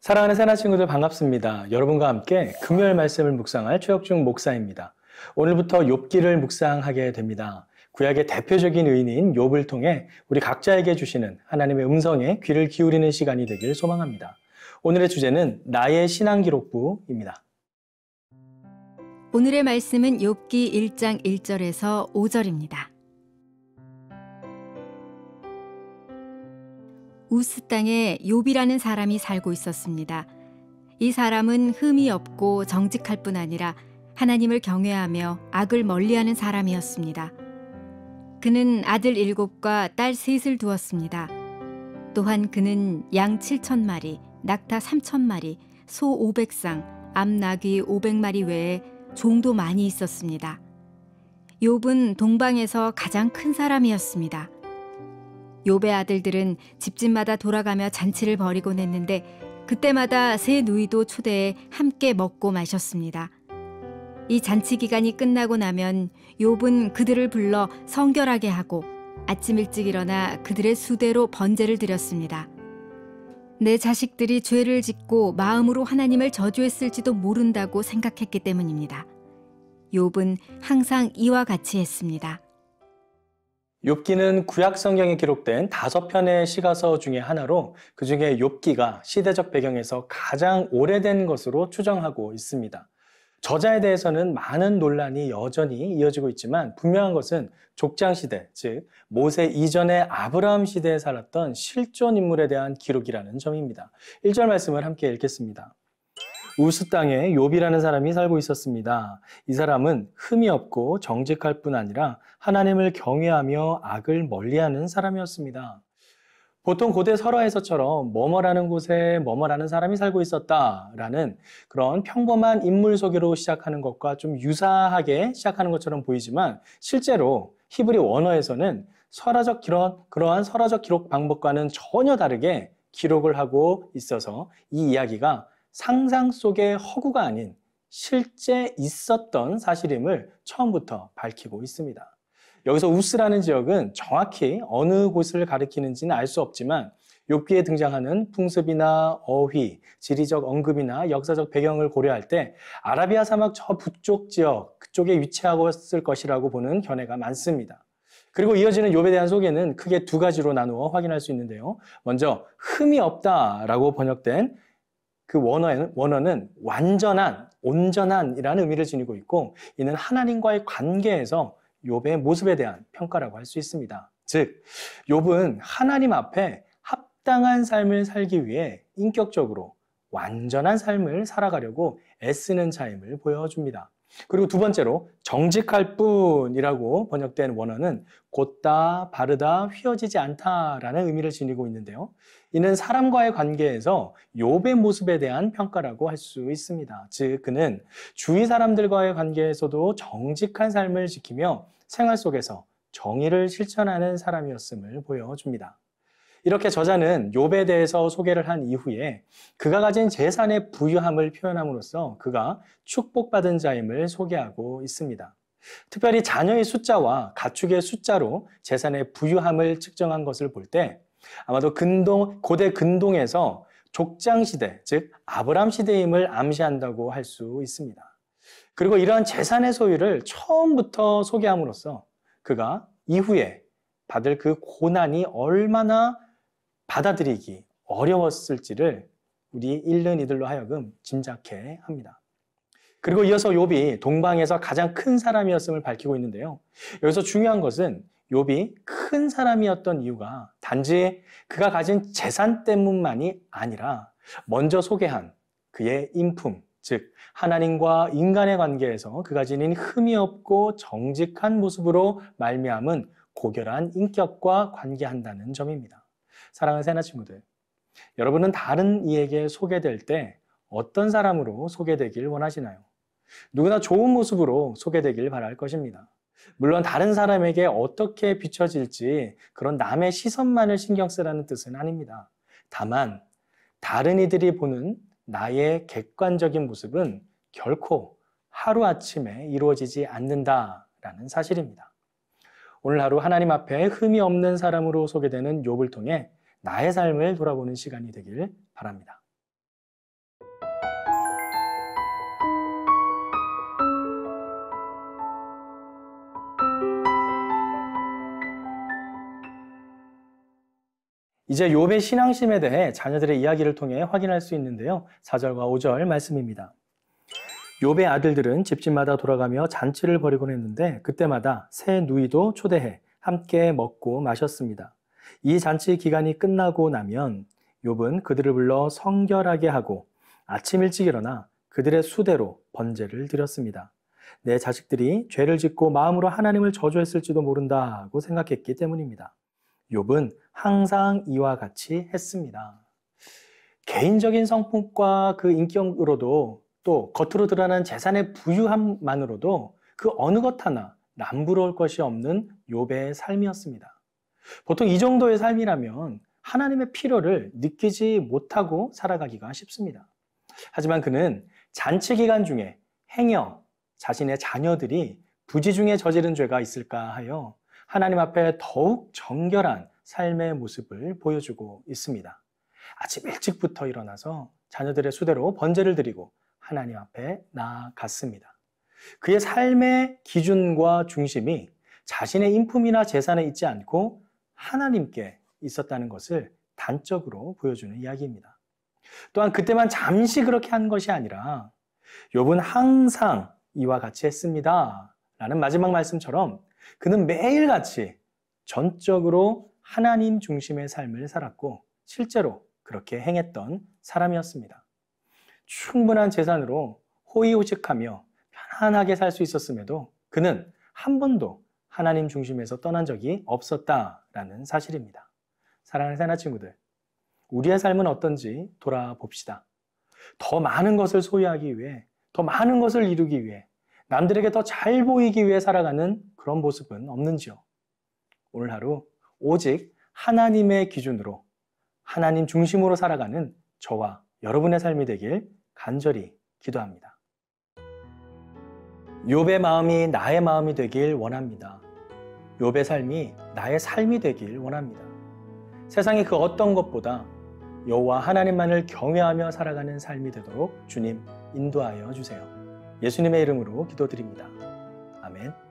사랑하는 새나 친구들 반갑습니다. 여러분과 함께 금요일 말씀을 묵상할 최혁중 목사입니다. 오늘부터 욥기를 묵상하게 됩니다. 구약의 대표적인 의인인 욥을 통해 우리 각자에게 주시는 하나님의 음성에 귀를 기울이는 시간이 되길 소망합니다. 오늘의 주제는 나의 신앙기록부입니다. 오늘의 말씀은 욥기 1장 1절에서 5절입니다. 우스 땅에 욥이라는 사람이 살고 있었습니다. 이 사람은 흠이 없고 정직할 뿐 아니라 하나님을 경외하며 악을 멀리하는 사람이었습니다. 그는 아들 7과 딸 3을 두었습니다. 또한 그는 양 7,000마리, 낙타 3,000마리, 소 500쌍, 암나귀 500마리 외에 종도 많이 있었습니다. 욥은 동방에서 가장 큰 사람이었습니다. 욥의 아들들은 집집마다 돌아가며 잔치를 벌이곤 했는데 그때마다 세 누이도 초대해 함께 먹고 마셨습니다. 이 잔치 기간이 끝나고 나면 욥은 그들을 불러 성결하게 하고 아침 일찍 일어나 그들의 수대로 번제를 드렸습니다. 내 자식들이 죄를 짓고 마음으로 하나님을 저주했을지도 모른다고 생각했기 때문입니다. 욥은 항상 이와 같이 했습니다. 욥기는 구약 성경에 기록된 5편의 시가서 중에 하나로 그 중에 욥기가 시대적 배경에서 가장 오래된 것으로 추정하고 있습니다. 저자에 대해서는 많은 논란이 여전히 이어지고 있지만 분명한 것은 족장시대, 즉 모세 이전의 아브라함 시대에 살았던 실존 인물에 대한 기록이라는 점입니다. 1절 말씀을 함께 읽겠습니다. 우스 땅에 욥이라는 사람이 살고 있었습니다. 이 사람은 흠이 없고 정직할 뿐 아니라 하나님을 경외하며 악을 멀리하는 사람이었습니다. 보통 고대 설화에서처럼 뭐뭐라는 곳에 뭐뭐라는 사람이 살고 있었다라는 그런 평범한 인물 소개로 시작하는 것과 좀 유사하게 시작하는 것처럼 보이지만 실제로 히브리 원어에서는 그러한 설화적 기록 방법과는 전혀 다르게 기록을 하고 있어서 이 이야기가 상상 속의 허구가 아닌 실제 있었던 사실임을 처음부터 밝히고 있습니다. 여기서 우스라는 지역은 정확히 어느 곳을 가리키는지는 알 수 없지만 욥기에 등장하는 풍습이나 어휘, 지리적 언급이나 역사적 배경을 고려할 때 아라비아 사막 저 북쪽 지역, 그쪽에 위치하고 있을 것이라고 보는 견해가 많습니다. 그리고 이어지는 욥에 대한 소개는 크게 2가지로 나누어 확인할 수 있는데요. 먼저 흠이 없다라고 번역된 그 원어는 완전한, 온전한이라는 의미를 지니고 있고 이는 하나님과의 관계에서 욥의 모습에 대한 평가라고 할 수 있습니다. 즉, 욥은 하나님 앞에 합당한 삶을 살기 위해 인격적으로 완전한 삶을 살아가려고 애쓰는 자임을 보여줍니다. 그리고 2번째로 정직할 뿐이라고 번역된 원어는 곧다, 바르다, 휘어지지 않다라는 의미를 지니고 있는데요. 이는 사람과의 관계에서 욥의 모습에 대한 평가라고 할 수 있습니다. 즉, 그는 주위 사람들과의 관계에서도 정직한 삶을 지키며 생활 속에서 정의를 실천하는 사람이었음을 보여줍니다. 이렇게 저자는 욥에 대해서 소개를 한 이후에 그가 가진 재산의 부유함을 표현함으로써 그가 축복받은 자임을 소개하고 있습니다. 특별히 자녀의 숫자와 가축의 숫자로 재산의 부유함을 측정한 것을 볼 때 아마도 고대 근동에서 족장시대, 즉 아브람 시대임을 암시한다고 할 수 있습니다. 그리고 이러한 재산의 소유를 처음부터 소개함으로써 그가 이후에 받을 그 고난이 얼마나 받아들이기 어려웠을지를 우리 읽는 이들로 하여금 짐작해 합니다. 그리고 이어서 욥이 동방에서 가장 큰 사람이었음을 밝히고 있는데요. 여기서 중요한 것은 욥이 큰 사람이었던 이유가 단지 그가 가진 재산 때문만이 아니라 먼저 소개한 그의 인품, 즉 하나님과 인간의 관계에서 그가 지닌 흠이 없고 정직한 모습으로 말미암은 고결한 인격과 관계한다는 점입니다. 사랑하는 새나 친구들, 여러분은 다른 이에게 소개될 때 어떤 사람으로 소개되길 원하시나요? 누구나 좋은 모습으로 소개되길 바랄 것입니다. 물론 다른 사람에게 어떻게 비춰질지 그런 남의 시선만을 신경 쓰라는 뜻은 아닙니다. 다만 다른 이들이 보는 나의 객관적인 모습은 결코 하루아침에 이루어지지 않는다라는 사실입니다. 오늘 하루 하나님 앞에 흠이 없는 사람으로 소개되는 욥을 통해 나의 삶을 돌아보는 시간이 되길 바랍니다. 이제 욥의 신앙심에 대해 자녀들의 이야기를 통해 확인할 수 있는데요. 4절과 5절 말씀입니다. 욥의 아들들은 집집마다 돌아가며 잔치를 벌이곤 했는데 그때마다 새 누이도 초대해 함께 먹고 마셨습니다. 이 잔치 기간이 끝나고 나면 욥은 그들을 불러 성결하게 하고 아침 일찍 일어나 그들의 수대로 번제를 드렸습니다. 내 자식들이 죄를 짓고 마음으로 하나님을 저주했을지도 모른다고 생각했기 때문입니다. 욥은 항상 이와 같이 했습니다. 개인적인 성품과 그 인격으로도 또 겉으로 드러난 재산의 부유함만으로도 그 어느 것 하나 남부러울 것이 없는 욥의 삶이었습니다. 보통 이 정도의 삶이라면 하나님의 필요를 느끼지 못하고 살아가기가 쉽습니다. 하지만 그는 잔치 기간 중에 행여 자신의 자녀들이 부지 중에 저지른 죄가 있을까 하여 하나님 앞에 더욱 정결한 삶의 모습을 보여주고 있습니다. 아침 일찍부터 일어나서 자녀들의 수대로 번제를 드리고 하나님 앞에 나아갔습니다. 그의 삶의 기준과 중심이 자신의 인품이나 재산에 있지 않고 하나님께 있었다는 것을 단적으로 보여주는 이야기입니다. 또한 그때만 잠시 그렇게 한 것이 아니라 욥은 항상 이와 같이 했습니다 라는 마지막 말씀처럼 그는 매일같이 전적으로 하나님 중심의 삶을 살았고 실제로 그렇게 행했던 사람이었습니다. 충분한 재산으로 호의호식하며 편안하게 살 수 있었음에도 그는 한 번도 하나님 중심에서 떠난 적이 없었다라는 사실입니다. 사랑하는 새나 친구들, 우리의 삶은 어떤지 돌아봅시다. 더 많은 것을 소유하기 위해, 더 많은 것을 이루기 위해, 남들에게 더 잘 보이기 위해 살아가는 그런 모습은 없는지요? 오늘 하루 오직 하나님의 기준으로, 하나님 중심으로 살아가는 저와 여러분의 삶이 되길 간절히 기도합니다. 욥의 마음이 나의 마음이 되길 원합니다. 욥의 삶이 나의 삶이 되길 원합니다. 세상의 그 어떤 것보다 여호와 하나님만을 경외하며 살아가는 삶이 되도록 주님 인도하여 주세요. 예수님의 이름으로 기도드립니다. 아멘.